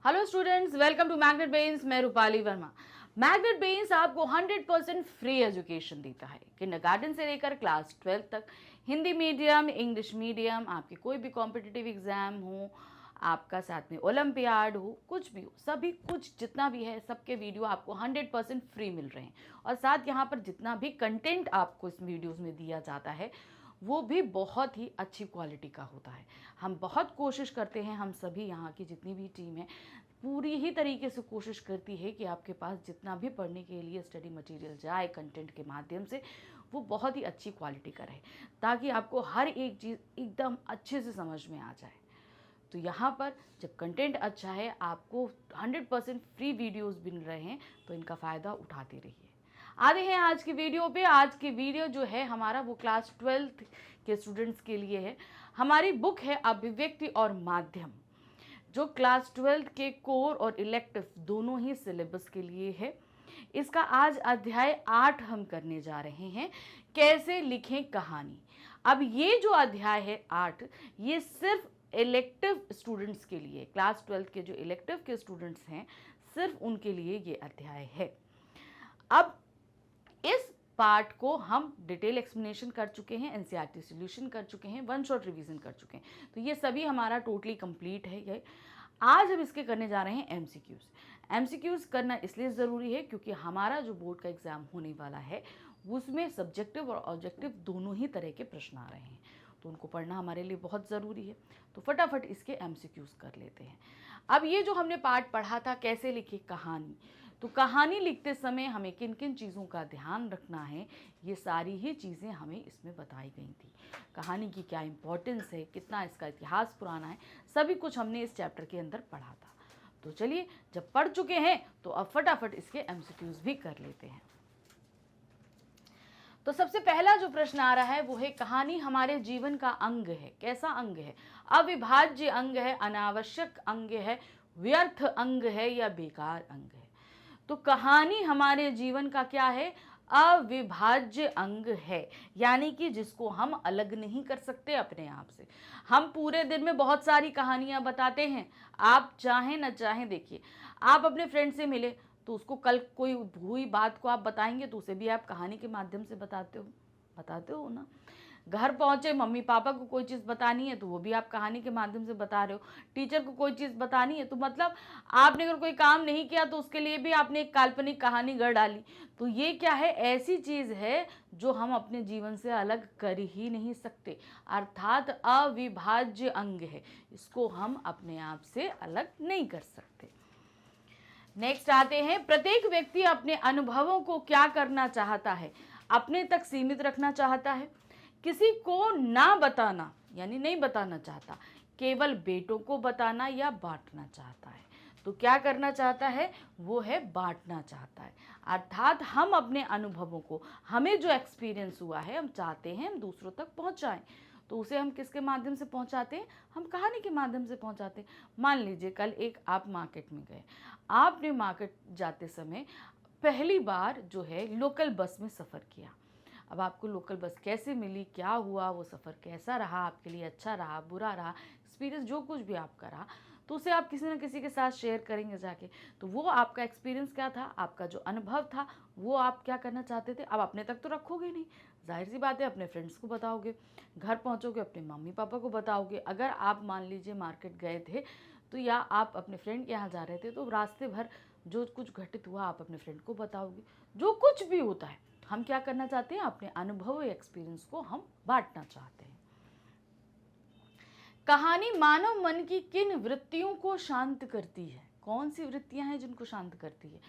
Hello students, welcome to Magnet Brains. मैं Rupali Verma. Magnet brains आपको 100% free education देता है। किंडरगार्टन से लेकर क्लास 12 तक, हिंदी मीडियम, इंग्लिश मीडियम, आपकी कोई भी कॉम्पिटिटिव एग्जाम हो, आपका साथ में ओलंपियाड हो, कुछ भी हो, सभी कुछ जितना भी है सबके वीडियो आपको 100% फ्री मिल रहे हैं। और साथ यहाँ पर जितना भी कंटेंट आपको इस वीडियोज़ में दिया जाता है वो भी बहुत ही अच्छी क्वालिटी का होता है। हम बहुत कोशिश करते हैं, हम सभी यहाँ की जितनी भी टीम है पूरी ही तरीके से कोशिश करती है कि आपके पास जितना भी पढ़ने के लिए स्टडी मटेरियल जाए कंटेंट के माध्यम से, वो बहुत ही अच्छी क्वालिटी का रहे, ताकि आपको हर एक चीज़ एकदम अच्छे से समझ में आ जाए। तो यहाँ पर जब कंटेंट अच्छा है, आपको 100% फ्री वीडियोस मिल रहे हैं, तो इनका फ़ायदा उठाते रहिए। आते हैं आज की वीडियो पे। आज की वीडियो जो है हमारा वो क्लास 12th के स्टूडेंट्स के लिए है। हमारी बुक है अभिव्यक्ति और माध्यम, जो क्लास 12th के कोर और इलेक्टिव दोनों ही सिलेबस के लिए है। इसका आज अध्याय 8 हम करने जा रहे हैं, कैसे लिखें कहानी। अब ये जो अध्याय है 8, ये सिर्फ इलेक्टिव स्टूडेंट्स के लिए, क्लास 12th के जो इलेक्टिव के स्टूडेंट्स हैं, सिर्फ उनके लिए ये अध्याय है। अब इस पार्ट को हम डिटेल एक्सप्लेनेशन कर चुके हैं, एनसीईआरटी सॉल्यूशन कर चुके हैं, वन शॉट रिवीजन कर चुके हैं, तो ये सभी हमारा टोटली कंप्लीट है। ये आज हम इसके करने जा रहे हैं एमसीक्यूज। एमसीक्यूज करना इसलिए ज़रूरी है क्योंकि हमारा जो बोर्ड का एग्ज़ाम होने वाला है उसमें सब्जेक्टिव और ऑब्जेक्टिव दोनों ही तरह के प्रश्न आ रहे हैं, तो उनको पढ़ना हमारे लिए बहुत ज़रूरी है। तो फटाफट इसके एमसीक्यूज कर लेते हैं। अब ये जो हमने पार्ट पढ़ा था कैसे लिखे कहानी, तो कहानी लिखते समय हमें किन किन चीज़ों का ध्यान रखना है, ये सारी ही चीज़ें हमें इसमें बताई गई थी। कहानी की क्या इम्पोर्टेंस है, कितना इसका इतिहास पुराना है, सभी कुछ हमने इस चैप्टर के अंदर पढ़ा था। तो चलिए, जब पढ़ चुके हैं तो अब फटाफट इसके एमसीक्यूज भी कर लेते हैं। तो सबसे पहला जो प्रश्न आ रहा है वो है, कहानी हमारे जीवन का अंग है। कैसा अंग है? अविभाज्य अंग है, अनावश्यक अंग है, व्यर्थ अंग है या बेकार अंग है? तो कहानी हमारे जीवन का क्या है? अविभाज्य अंग है, यानी कि जिसको हम अलग नहीं कर सकते अपने आप से। हम पूरे दिन में बहुत सारी कहानियां बताते हैं, आप चाहें न चाहें। देखिए, आप अपने फ्रेंड से मिले तो उसको कल कोई हुई बात को आप बताएंगे तो उसे भी आप कहानी के माध्यम से बताते हो ना। घर पहुंचे, मम्मी पापा को कोई चीज़ बतानी है तो वो भी आप कहानी के माध्यम से बता रहे हो। टीचर को कोई चीज़ बतानी है तो मतलब आपने अगर कोई काम नहीं किया तो उसके लिए भी आपने एक काल्पनिक कहानी गढ़ डाली। तो ये क्या है? ऐसी चीज़ है जो हम अपने जीवन से अलग कर ही नहीं सकते, अर्थात अविभाज्य अंग है, इसको हम अपने आप से अलग नहीं कर सकते। नेक्स्ट आते हैं, प्रत्येक व्यक्ति अपने अनुभवों को क्या करना चाहता है? अपने तक सीमित रखना चाहता है, किसी को ना बताना यानी नहीं बताना चाहता, केवल बेटों को बताना या बांटना चाहता है। तो क्या करना चाहता है? वो है बांटना चाहता है, अर्थात हम अपने अनुभवों को, हमें जो एक्सपीरियंस हुआ है, हम चाहते हैं हम दूसरों तक पहुंचाएं। तो उसे हम किसके माध्यम से पहुंचाते हैं? हम कहानी के माध्यम से पहुंचाते हैं। मान लीजिए कल एक आप मार्केट में गए, आपने मार्केट जाते समय पहली बार जो है लोकल बस में सफ़र किया। अब आपको लोकल बस कैसे मिली, क्या हुआ, वो सफ़र कैसा रहा आपके लिए, अच्छा रहा, बुरा रहा, एक्सपीरियंस जो कुछ भी आपका रहा, तो उसे आप किसी न किसी के साथ शेयर करेंगे जाके। तो वो आपका एक्सपीरियंस क्या था, आपका जो अनुभव था, वो आप क्या करना चाहते थे। अब अपने तक तो रखोगे नहीं, जाहिर सी बात है अपने फ्रेंड्स को बताओगे, घर पहुँचोगे अपने मम्मी पापा को बताओगे। अगर आप मान लीजिए मार्केट गए थे तो या आप अपने फ्रेंड के यहाँ जा रहे थे तो रास्ते भर जो कुछ घटित हुआ आप अपने फ्रेंड को बताओगे। जो कुछ भी होता है, हम क्या करना चाहते हैं? अपने अनुभव या एक्सपीरियंस को हम बांटना चाहते हैं। कहानी मानव मन की किन वृत्तियों को शांत करती है? कौन सी वृत्तियां हैं जिनको शांत करती है?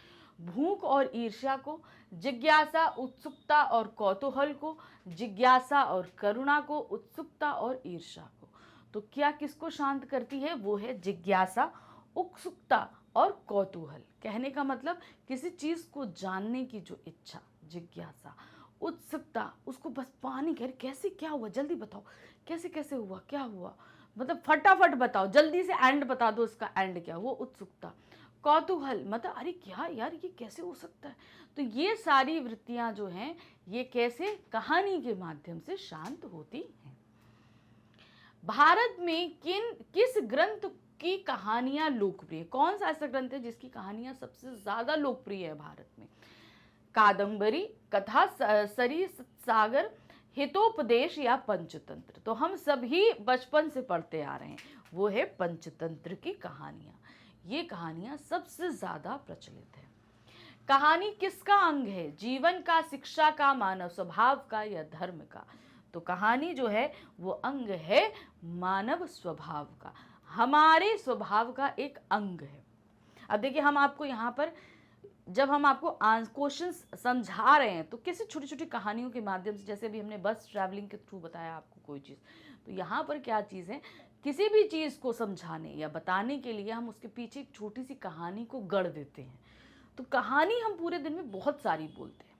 भूख और ईर्ष्या को, जिज्ञासा, उत्सुकता और कौतूहल को, जिज्ञासा और करुणा को, उत्सुकता और ईर्ष्या को। तो क्या किसको शांत करती है? वो है जिज्ञासा, उत्सुकता और कौतूहल। कहने का मतलब किसी चीज़ को जानने की जो इच्छा, जिज्ञासा, उत्सुकता, उसको बस पानी कह रही, कैसे क्या हुआ जल्दी बताओ, कैसे कैसे हुआ, क्या हुआ, मतलब फटाफट बताओ, जल्दी से एंड बता दो, इसका एंड क्या, वो उत्सुकता। कौतूहल मतलब अरे क्या यार, ये कैसे हो सकता है। तो ये सारी वृत्तियां जो हैं ये कैसे? कहानी के माध्यम से शांत होती हैं। भारत में किस ग्रंथ की कहानियां लोकप्रिय, कौन सा ऐसा ग्रंथ है जिसकी कहानियां सबसे ज्यादा लोकप्रिय है भारत में? कादंबरी, कथा, सरी सागर, हितोपदेश या पंचतंत्र? तो हम सभी बचपन से पढ़ते आ रहे हैं, वो है पंचतंत्र की कहानियां। ये कहानियां सबसे ज्यादा प्रचलित है। कहानी किसका अंग है? जीवन का, शिक्षा का, मानव स्वभाव का या धर्म का? तो कहानी जो है वो अंग है मानव स्वभाव का, हमारे स्वभाव का एक अंग है। अब देखिए, हम आपको यहाँ पर, जब हम आपको क्वेश्चंस समझा रहे हैं तो किसी छोटी छोटी कहानियों के माध्यम से, जैसे भी हमने बस ट्रैवलिंग के थ्रू बताया आपको कोई चीज़, तो यहाँ पर क्या चीज़ है, किसी भी चीज़ को समझाने या बताने के लिए हम उसके पीछे एक छोटी सी कहानी को गढ़ देते हैं। तो कहानी हम पूरे दिन में बहुत सारी बोलते हैं,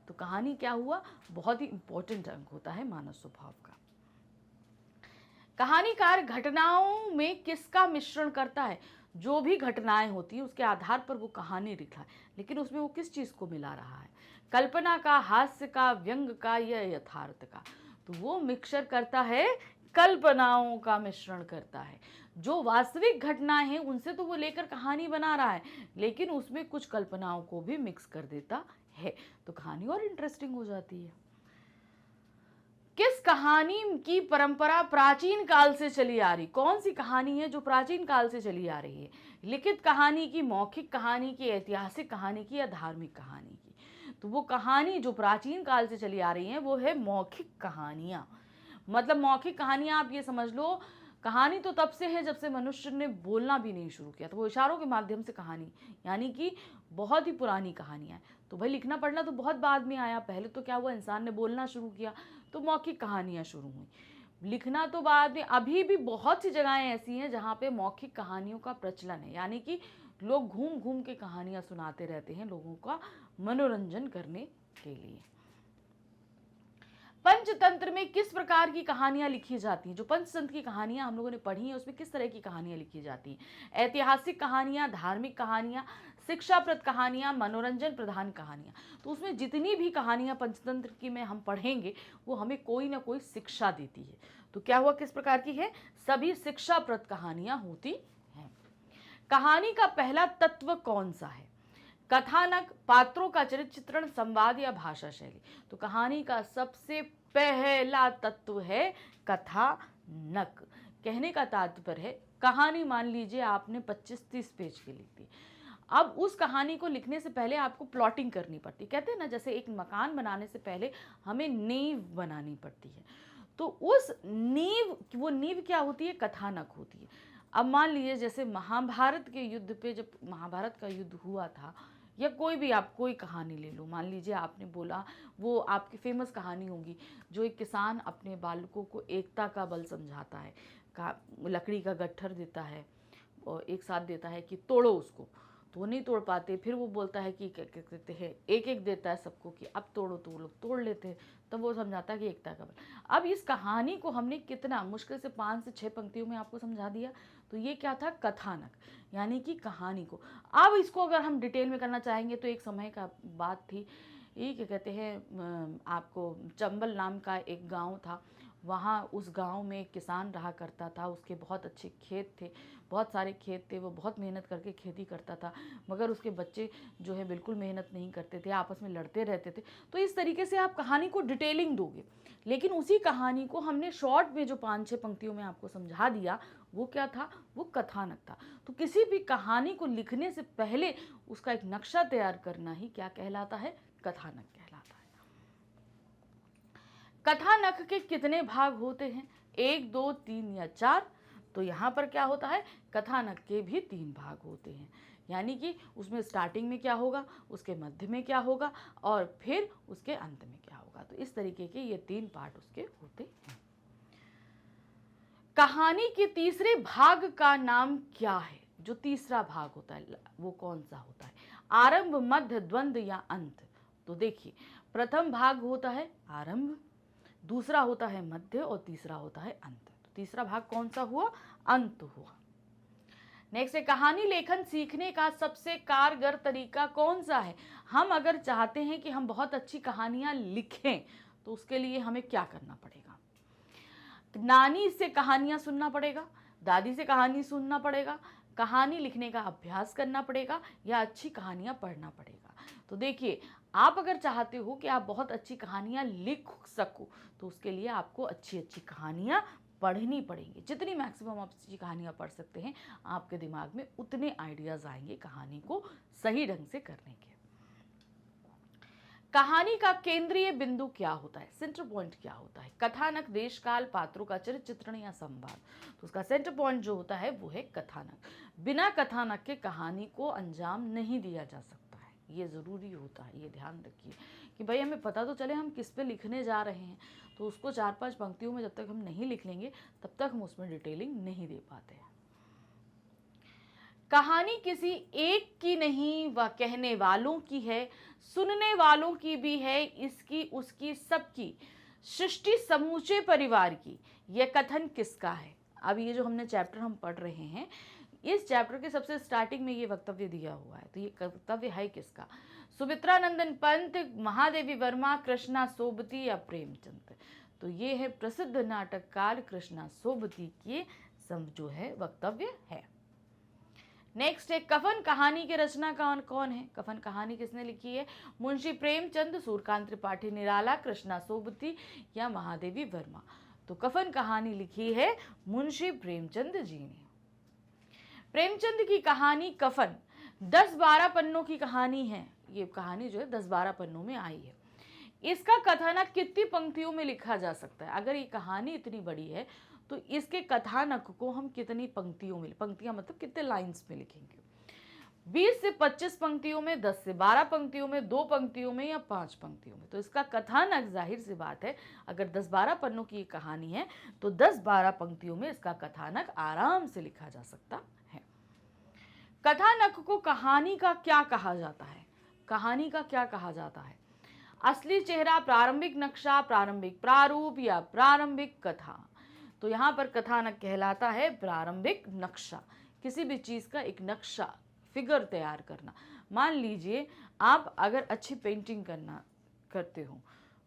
तो कहानी क्या हुआ, बहुत ही इंपॉर्टेंट अंग होता है मानव स्वभाव का। कहानीकार घटनाओं में किसका मिश्रण करता है? जो भी घटनाएं होती हैं उसके आधार पर वो कहानी लिखा है, लेकिन उसमें वो किस चीज को मिला रहा है? कल्पना का, हास्य का, व्यंग का या यथार्थ का? तो वो मिक्सर करता है, कल्पनाओं का मिश्रण करता है। जो वास्तविक घटनाएं हैं उनसे तो वो लेकर कहानी बना रहा है, लेकिन उसमें कुछ कल्पनाओं को भी मिक्स कर देता है, तो कहानी और इंटरेस्टिंग हो जाती है। किस कहानी की परंपरा प्राचीन काल से चली आ रही? कौन सी कहानी है जो प्राचीन काल से चली आ रही है? लिखित कहानी की, मौखिक कहानी की, ऐतिहासिक कहानी की या धार्मिक कहानी की? तो वो कहानी जो प्राचीन काल से चली आ रही है वो है मौखिक कहानियां। मतलब मौखिक कहानियां आप ये समझ लो, कहानी तो तब से है जब से मनुष्य ने बोलना भी नहीं शुरू किया, तो वो इशारों के माध्यम से कहानी, यानी कि बहुत ही पुरानी कहानियां। तो भाई लिखना पढ़ना तो बहुत बाद में आया, पहले तो क्या हुआ, इंसान ने बोलना शुरू किया तो मौखिक कहानियां शुरू हुई। लिखना तो बाद में, अभी भी बहुत सी जगहें ऐसी हैं जहाँ पे मौखिक कहानियों का प्रचलन है, यानी कि लोग घूम घूम के कहानियां सुनाते रहते हैं लोगों का मनोरंजन करने के लिए। पंचतंत्र में किस प्रकार की कहानियां लिखी जाती हैं? जो पंचतंत्र की कहानियां हम लोगों ने पढ़ी हैं उसमें किस तरह की कहानियां लिखी जाती हैं? ऐतिहासिक कहानियां, धार्मिक कहानियां, शिक्षाप्रद कहानियां, मनोरंजन प्रधान कहानियां? तो उसमें जितनी भी कहानियां पंचतंत्र की में हम पढ़ेंगे वो हमें कोई ना कोई शिक्षा देती है। तो क्या हुआ, किस प्रकार की है? सभी शिक्षाप्रद कहानियां होती हैं। कहानी का पहला तत्व कौन सा है? कथानक, पात्रों का चरित्र चित्रण, संवाद या भाषा शैली? तो कहानी का सबसे पहला तत्व है कथानक। कहने का तात्पर्य है, कहानी मान लीजिए आपने 25-30 पेज की लिख दी, अब उस कहानी को लिखने से पहले आपको प्लॉटिंग करनी पड़ती। कहते हैं ना, जैसे एक मकान बनाने से पहले हमें नींव बनानी पड़ती है, तो उस नींव, वो नींव क्या होती है? कथानक होती है। अब मान लीजिए जैसे महाभारत के युद्ध पे, जब महाभारत का युद्ध हुआ था, या कोई भी आप कोई कहानी ले लो, मान लीजिए आपने बोला, वो आपकी फेमस कहानी होगी, जो एक किसान अपने बालकों को एकता का बल समझाता है, लकड़ी का गट्ठर देता है और एक साथ देता है कि तोड़ो उसको, तो वो नहीं तोड़ पाते, फिर वो बोलता है कि क्या कहते हैं, एक एक देता है सबको कि अब तोड़ो, तो वो लोग तोड़ लेते हैं, तब वो समझाता है कि एकता का बल। अब इस कहानी को हमने कितना मुश्किल से 5 से 6 पंक्तियों में आपको समझा दिया, तो ये क्या था? कथानक, यानी कि कहानी को। अब इसको अगर हम डिटेल में करना चाहेंगे तो एक समय का बात थी, ये क्या कहते हैं, आपको चंबल नाम का एक गांव था, वहाँ उस गांव में एक किसान रहा करता था, उसके बहुत अच्छे खेत थे, बहुत सारे खेत थे, वो बहुत मेहनत करके खेती करता था, मगर उसके बच्चे जो है बिल्कुल मेहनत नहीं करते थे, आपस में लड़ते रहते थे। तो इस तरीके से आप कहानी को डिटेलिंग दोगे, लेकिन उसी कहानी को हमने शॉर्ट में जो 5-6 पंक्तियों में आपको समझा दिया, वो क्या था? वो कथानक था। तो किसी भी कहानी को लिखने से पहले उसका एक नक्शा तैयार करना ही क्या कहलाता है? कथानक कहलाता है। कथानक के कितने भाग होते हैं? 1, 2, 3 या 4? तो यहाँ पर क्या होता है? कथानक के भी 3 भाग होते हैं, यानी कि उसमें स्टार्टिंग में क्या होगा, उसके मध्य में क्या होगा और फिर उसके अंत में क्या होगा। तो इस तरीके के ये 3 पार्ट उसके होते हैं। कहानी के तीसरे भाग का नाम क्या है? जो तीसरा भाग होता है वो कौन सा होता है? आरंभ, मध्य, द्वंद्व या अंत? तो देखिए, प्रथम भाग होता है आरंभ, दूसरा होता है मध्य और तीसरा होता है अंत। तो तीसरा भाग कौन सा हुआ? अंत हुआ। नेक्स्ट है, कहानी लेखन सीखने का सबसे कारगर तरीका कौन सा है? हम अगर चाहते हैं कि हम बहुत अच्छी कहानियां लिखें तो उसके लिए हमें क्या करना पड़ेगा? नानी से कहानियां सुनना पड़ेगा, दादी से कहानी सुनना पड़ेगा, कहानी लिखने का अभ्यास करना पड़ेगा, या अच्छी कहानियाँ पढ़ना पड़ेगा। तो देखिए, आप अगर चाहते हो कि आप बहुत अच्छी कहानियाँ लिख सको, तो उसके लिए आपको अच्छी अच्छी कहानियाँ पढ़नी पड़ेंगी। जितनी मैक्सिमम आप अच्छी कहानियाँ पढ़ सकते हैं, आपके दिमाग में उतने आइडियाज़ आएंगे कहानी को सही ढंग से करने के। कहानी का केंद्रीय बिंदु क्या होता है, सेंटर पॉइंट क्या होता है? कथानक, देश काल, पात्रों का चरित्र चित्रण या संवाद। तो उसका सेंटर पॉइंट जो होता है वो है कथानक। बिना कथानक के कहानी को अंजाम नहीं दिया जा सकता है, ये ज़रूरी होता है। ये ध्यान रखिए कि भाई हमें पता तो चले हम किस पे लिखने जा रहे हैं, तो उसको 4-5 पंक्तियों में जब तक हम नहीं लिख लेंगे तब तक हम उसमें डिटेलिंग नहीं दे पाते हैं। कहानी किसी एक की नहीं, वह कहने वालों की है, सुनने वालों की भी है, इसकी उसकी सबकी, सृष्टि समूचे परिवार की। यह कथन किसका है? अब ये जो हमने चैप्टर हम पढ़ रहे हैं, इस चैप्टर के सबसे स्टार्टिंग में ये वक्तव्य दिया हुआ है, तो ये वक्तव्य है किसका? सुमित्रा नंदन पंत, महादेवी वर्मा, कृष्णा सोबती या प्रेमचंद। तो ये है प्रसिद्ध नाटककार कृष्णा सोबती के जो है वक्तव्य है। नेक्स्ट है कफन कहानी के रचनाकार कौन है? कफन कहानी किसने लिखी है? मुंशी प्रेमचंद, सूर्यकांत त्रिपाठी निराला, कृष्णा सोबती या महादेवी वर्मा। तो कफन कहानी लिखी है मुंशी प्रेमचंद जी ने। प्रेमचंद की कहानी कफन 10-12 पन्नों की कहानी है। ये कहानी जो है 10-12 पन्नों में आई है। इसका कथानक कितनी पंक्तियों में लिखा जा सकता है? अगर ये कहानी इतनी बड़ी है तो इसके कथानक को हम कितनी पंक्तियों में, पंक्तियां मतलब कितने लाइंस में लिखेंगे? 20 से 25 पंक्तियों में, 10 से 12 पंक्तियों में, 2 पंक्तियों में या 5 पंक्तियों में? तो इसका कथानक जाहिर सी बात है, अगर 10-12 पन्नों की कहानी है तो 10-12 पंक्तियों में इसका कथानक आराम से लिखा जा सकता है। कथानक को कहानी का क्या कहा जाता है? कहानी का क्या कहा जाता है? असली चेहरा, प्रारंभिक नक्शा, प्रारंभिक प्रारूप या प्रारंभिक कथा। तो यहाँ पर कथानक कहलाता है प्रारंभिक नक्शा। किसी भी चीज़ का एक नक्शा, फिगर तैयार करना। मान लीजिए आप अगर अच्छी पेंटिंग करते हो,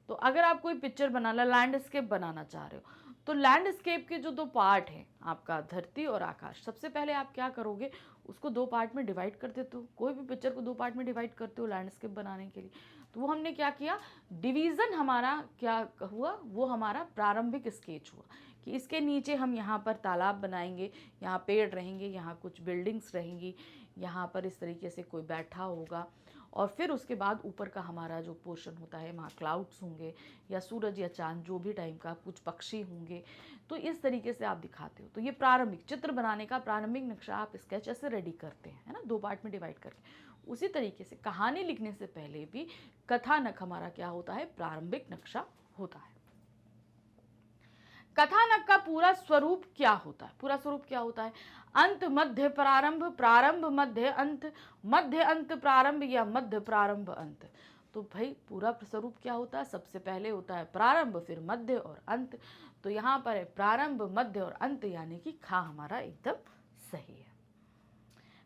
तो अगर आप कोई पिक्चर बनाना, लैंडस्केप बनाना चाह रहे हो, तो लैंडस्केप के जो 2 पार्ट हैं, आपका धरती और आकाश, सबसे पहले आप क्या करोगे, उसको 2 पार्ट में डिवाइड कर देते हो। कोई भी पिक्चर को 2 पार्ट में डिवाइड करते हो लैंडस्केप बनाने के लिए, तो वो हमने क्या किया, डिवीज़न हमारा क्या हुआ, वो हमारा प्रारंभिक स्केच हुआ कि इसके नीचे हम यहाँ पर तालाब बनाएंगे, यहाँ पेड़ रहेंगे, यहाँ कुछ बिल्डिंग्स रहेंगी, यहाँ पर इस तरीके से कोई बैठा होगा, और फिर उसके बाद ऊपर का हमारा जो पोर्शन होता है वहाँ क्लाउड्स होंगे या सूरज या चांद, जो भी टाइम का, कुछ पक्षी होंगे। तो इस तरीके से आप दिखाते हो। तो ये प्रारंभिक चित्र बनाने का प्रारंभिक नक्शा आप स्केच ऐसे रेडी करते हैं, है ना, 2 पार्ट में डिवाइड करके। उसी तरीके से कहानी लिखने से पहले भी कथानक हमारा क्या होता है, प्रारंभिक नक्शा होता है। कथानक का पूरा स्वरूप क्या होता है? पूरा स्वरूप क्या होता है? अंत मध्य प्रारंभ, प्रारंभ मध्य अंत, मध्य अंत प्रारंभ या मध्य प्रारंभ अंत। तो भाई पूरा स्वरूप क्या होता है? सबसे पहले होता है प्रारंभ, फिर मध्य और अंत। तो यहाँ पर है प्रारंभ, मध्य और अंत, यानी कि खा हमारा एकदम सही है।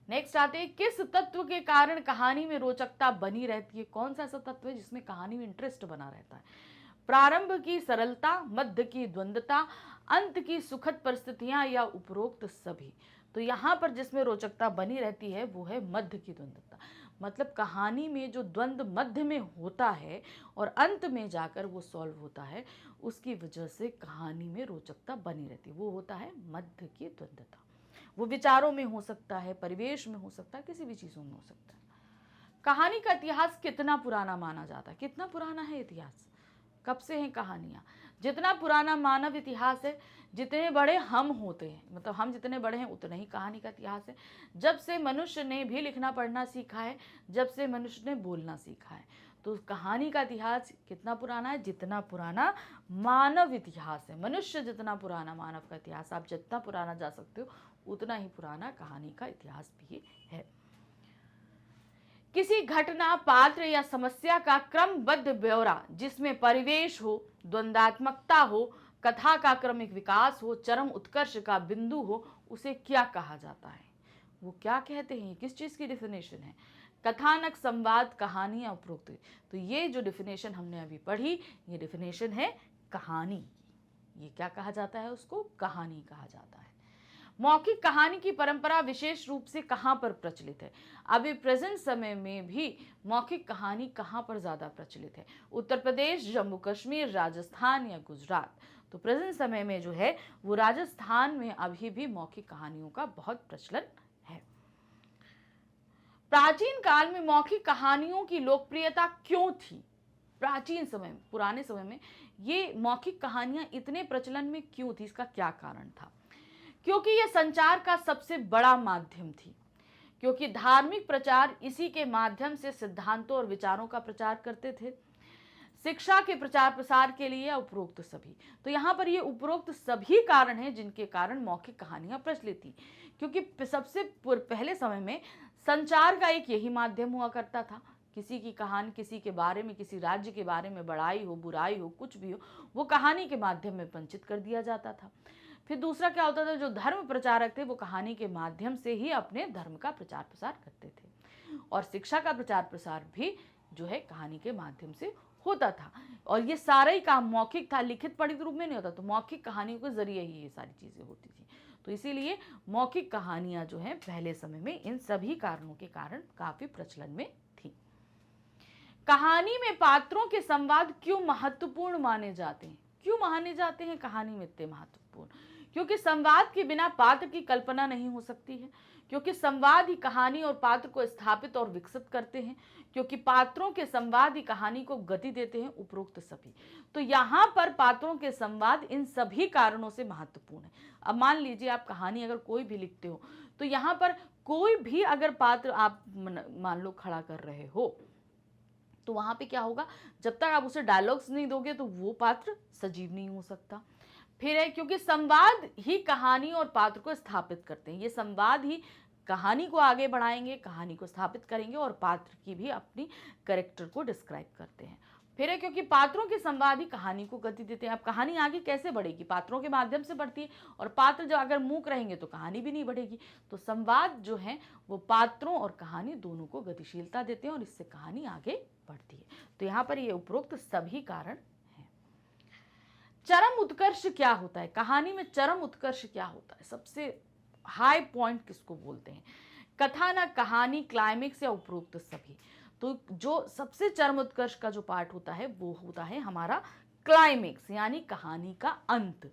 नेक्स्ट आते हैं, किस तत्व के कारण कहानी में रोचकता बनी रहती है? कौन सा ऐसा तत्व है जिसमें कहानी में इंटरेस्ट बना रहता है? प्रारंभ की सरलता, मध्य की द्वंद्वता, अंत की सुखद परिस्थितियां या उपरोक्त सभी। तो यहाँ पर जिसमें रोचकता बनी रहती है वो है मध्य की द्वंद्वता। मतलब कहानी में जो द्वंद्व मध्य में होता है और अंत में जाकर वो सॉल्व होता है, उसकी वजह से कहानी में रोचकता बनी रहती है, वो होता है मध्य की द्वंद्वता। वो विचारों में हो सकता है, परिवेश में हो सकता है, किसी भी चीज़ों में हो सकता है। कहानी का इतिहास कितना पुराना माना जाता है? कितना पुराना है इतिहास? कब से हैं कहानियाँ? जितना पुराना मानव इतिहास है, जितने बड़े हम होते हैं, मतलब हम जितने बड़े हैं उतना ही कहानी का इतिहास है। जब से मनुष्य ने भी लिखना पढ़ना सीखा है, जब से मनुष्य ने बोलना सीखा है, तो कहानी का इतिहास कितना पुराना है? जितना पुराना मानव इतिहास है। मनुष्य जितना पुराना मानव का इतिहास, आप जितना पुराना जा सकते हो उतना ही पुराना कहानी का इतिहास भी है। किसी घटना, पात्र या समस्या का क्रमबद्ध ब्यौरा जिसमें परिवेश हो, द्वंद्वात्मकता हो, कथा का क्रमिक विकास हो, चरम उत्कर्ष का बिंदु हो, उसे क्या कहा जाता है? वो क्या कहते हैं? किस चीज़ की डिफिनेशन है? कथानक, संवाद, कहानी या उपरोक्त। तो ये जो डिफिनेशन हमने अभी पढ़ी, ये डिफिनेशन है कहानी। ये क्या कहा जाता है? उसको कहानी कहा जाता है। मौखिक कहानी की परंपरा विशेष रूप से कहाँ पर प्रचलित है? अभी प्रेजेंट समय में भी मौखिक कहानी कहाँ पर ज़्यादा प्रचलित है? उत्तर प्रदेश, जम्मू कश्मीर, राजस्थान या गुजरात? तो प्रेजेंट समय में जो है वो राजस्थान में अभी भी मौखिक कहानियों का बहुत प्रचलन है। प्राचीन काल में मौखिक कहानियों की लोकप्रियता क्यों थी? प्राचीन समय में, पुराने समय में ये मौखिक कहानियां इतने प्रचलन में क्यों थी? इसका क्या कारण था? क्योंकि यह संचार का सबसे बड़ा माध्यम थी, क्योंकि धार्मिक प्रचार इसी के माध्यम से सिद्धांतों और विचारों का प्रचार करते थे, शिक्षा के प्रचार प्रसार के लिए उपरोक्त सभी। तो यहाँ पर ये उपरोक्त सभी कारण हैं जिनके कारण मौखिक कहानियां प्रचलित थी, क्योंकि सबसे पहले समय में संचार का एक यही माध्यम हुआ करता था। किसी की कहानी, किसी के बारे में, किसी राज्य के बारे में बड़ाई हो, बुराई हो, कुछ भी हो, वो कहानी के माध्यम में पंचित कर दिया जाता था। फिर दूसरा क्या होता था, जो धर्म प्रचारक थे वो कहानी के माध्यम से ही अपने धर्म का प्रचार प्रसार करते थे, और शिक्षा का प्रचार प्रसार भी जो है कहानी के माध्यम से होता था। और ये सारा ही काम मौखिक था, लिखित पढ़ित रूप में नहीं होता, तो मौखिक कहानियों के जरिए ही ये सारी चीजें होती थी। तो इसीलिए मौखिक कहानियां जो है पहले समय में इन सभी कारणों के कारण काफी प्रचलन में थी। कहानी में पात्रों के संवाद क्यों महत्वपूर्ण माने जाते हैं? क्यों माने जाते हैं कहानी में इतने महत्वपूर्ण? क्योंकि संवाद के बिना पात्र की कल्पना नहीं हो सकती है, क्योंकि संवाद ही कहानी और पात्र को स्थापित और विकसित करते हैं, क्योंकि पात्रों के संवाद ही कहानी को गति देते हैं, उपरोक्त सभी। तो यहाँ पर पात्रों के संवाद इन सभी कारणों से महत्वपूर्ण है। अब मान लीजिए आप कहानी अगर कोई भी लिखते हो, तो यहाँ पर कोई भी अगर पात्र आप मान लो खड़ा कर रहे हो, तो वहां पे क्या होगा, जब तक आप उसे डायलॉग्स नहीं दोगे तो वो पात्र सजीव नहीं हो सकता। फिर है क्योंकि संवाद ही कहानी और पात्र को स्थापित करते हैं, ये संवाद ही कहानी को आगे बढ़ाएंगे, कहानी को स्थापित करेंगे और पात्र की भी अपनी कैरेक्टर को डिस्क्राइब करते हैं। फिर है क्योंकि पात्रों के संवाद ही कहानी को गति देते हैं। अब कहानी आगे कैसे बढ़ेगी? पात्रों के माध्यम से बढ़ती है, और पात्र जो अगर मूक रहेंगे तो कहानी भी नहीं बढ़ेगी। तो संवाद जो है वो पात्रों और कहानी दोनों को गतिशीलता देते हैं और इससे कहानी आगे बढ़ती है। तो यहाँ पर ये उपरोक्त सभी कारण हैं। चरम उत्कर्ष क्या होता है? कहानी में चरम उत्कर्ष क्या होता है? सबसे हाई पॉइंट किसको बोलते हैं? कथानक, कहानी, क्लाइमेक्स या उपरोक्त सभी? तो जो सबसे चरम उत्कर्ष का जो पार्ट होता है वो होता है हमारा क्लाइमेक्स, यानी कहानी का अंत।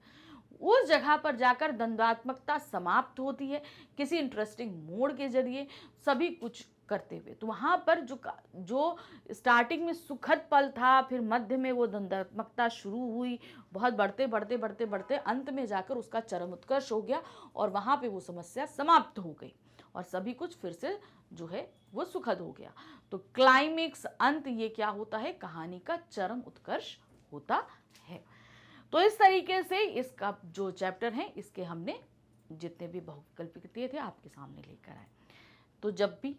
उस जगह पर जाकर द्वंद्वात्मकता समाप्त होती है किसी इंटरेस्टिंग मोड़ के जरिए, सभी कुछ करते हुए। तो वहां पर जो स्टार्टिंग में सुखद पल था, फिर मध्य में वो द्वंद्वात्मकता शुरू हुई, बहुत बढ़ते बढ़ते बढ़ते बढ़ते अंत में जाकर उसका चरम उत्कर्ष हो गया और वहां पे वो समस्या समाप्त हो गई और सभी कुछ फिर से जो है वो सुखद हो गया। तो क्लाइमेक्स, अंत, ये क्या होता है? कहानी का चरम उत्कर्ष होता है। तो इस तरीके से इसका जो चैप्टर है इसके हमने जितने भी बहुविकल्पीय थे आपके सामने लेकर आए। तो जब भी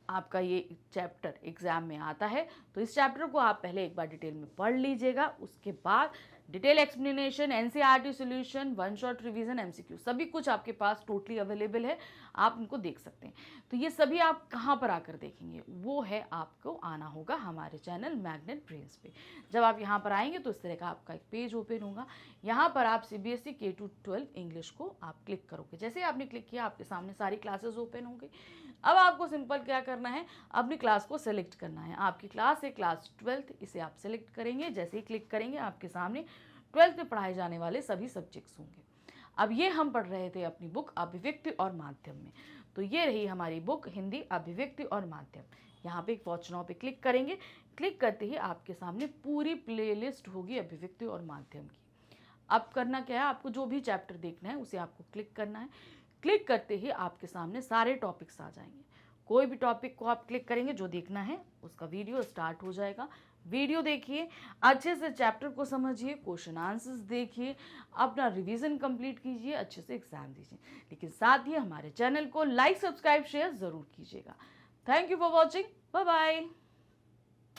आपका ये चैप्टर एग्जाम में आता है तो इस चैप्टर को आप पहले एक बार डिटेल में पढ़ लीजिएगा, उसके बाद detail explanation, NCERT solution, one shot revision, MCQ, सभी कुछ आपके पास टोटली अवेलेबल है, आप उनको देख सकते हैं। तो ये सभी आप कहाँ पर आकर देखेंगे? वो है आपको आना होगा हमारे चैनल मैग्नेट ब्रेन्स पे। जब आप यहाँ पर आएंगे तो इस तरह का आपका एक पेज ओपन होगा, यहाँ पर आप सीबीएसई K-12 इंग्लिश को आप क्लिक करोगे। जैसे आपने क्लिक किया आपके सामने सारी क्लासेस ओपन होंगी। अब आपको सिंपल क्या करना है, अपनी क्लास को सेलेक्ट करना है। आपकी क्लास है क्लास 12th, इसे आप सेलेक्ट करेंगे। जैसे ही क्लिक करेंगे आपके सामने 12th में पढ़ाए जाने वाले सभी सब्जेक्ट्स होंगे। अब ये हम पढ़ रहे थे अपनी बुक अभिव्यक्ति और माध्यम में, तो ये रही हमारी बुक हिंदी अभिव्यक्ति और माध्यम। यहाँ पे वॉच नाउ पे क्लिक करेंगे, क्लिक करते ही आपके सामने पूरी प्लेलिस्ट होगी अभिव्यक्ति और माध्यम की। अब करना क्या है, आपको जो भी चैप्टर देखना है उसे आपको क्लिक करना है। क्लिक करते ही आपके सामने सारे टॉपिक्स आ जाएंगे। कोई भी टॉपिक को आप क्लिक करेंगे, जो देखना है उसका वीडियो स्टार्ट हो जाएगा। वीडियो देखिए, अच्छे से चैप्टर को समझिए, क्वेश्चन आंसर्स देखिए, अपना रिवीजन कंप्लीट कीजिए, अच्छे से एग्जाम दीजिए। लेकिन साथ ही हमारे चैनल को लाइक, सब्सक्राइब, शेयर ज़रूर कीजिएगा। Thank you for watching, bye bye.